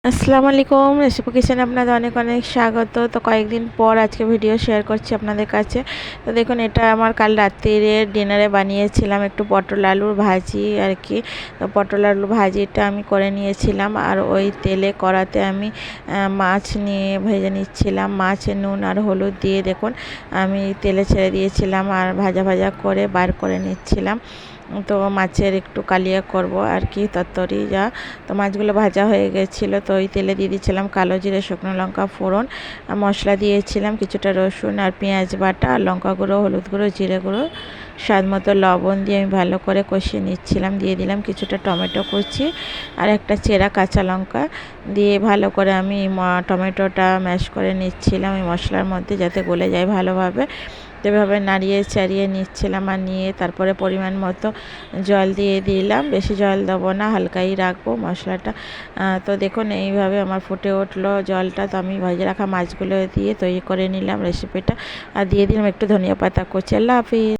আসসালামু আলাইকুম, রেসিপি কিচেনে আপনাদের অনেক অনেক স্বাগত। তো কয়েকদিন পর আজকে ভিডিও শেয়ার করছি আপনাদের কাছে। তো দেখুন, এটা আমার কাল রাত্রিরে ডিনারে বানিয়েছিলাম একটু পটল আলুর ভাজি আর কি। তো পটল আলুর ভাজিটা আমি করে নিয়েছিলাম, আর ওই তেলে কড়াতে আমি মাছ নিয়ে ভেজে নিচ্ছিলাম। মাছে নুন আর হলুদ দিয়ে দেখুন আমি তেলে ছেড়ে দিয়েছিলাম, আর ভাজা ভাজা করে বার করে নিচ্ছিলাম। তো মাছের একটু কালিয়া করব আর কি, তরকারি যা। তো মাছগুলো ভাজা হয়ে গেছিলো, তো ওই তেলে দিয়ে দিয়েছিলাম কালো জিরে, শুকনো লঙ্কা ফোড়ন, মশলা দিয়েছিলাম কিছুটা রসুন আর পেঁয়াজ বাটা, আর লঙ্কা গুঁড়ো, হলুদ গুঁড়ো, জিরে গুঁড়ো, স্বাদ মতো লবণ দিয়ে আমি ভালো করে কষিয়ে নিচ্ছিলাম। দিয়ে দিলাম কিছুটা টমেটো কুচি আর একটা চেরা কাঁচা লঙ্কা দিয়ে ভালো করে আমি টমেটোটা ম্যাশ করে নিচ্ছিলাম এই মশলার মধ্যে, যাতে গলে যায় ভালোভাবে। এভাবে নাড়িয়ে চাড়িয়ে নিচ্ছিলাম, আর নিয়ে তারপরে পরিমাণ মতো জল দিয়ে দিলাম। বেশি জল দেবো না, হালকাই রাখবো মশলাটা। তো দেখুন এইভাবে আমার ফুটে উঠলো জলটা। তো আমি ভেজে রাখা মাছগুলো দিয়ে তৈরি করে নিলাম রেসিপিটা, আর দিয়ে দিলাম একটু ধনিয়া পাতা কুচি। আল্লাহ হাফিজ।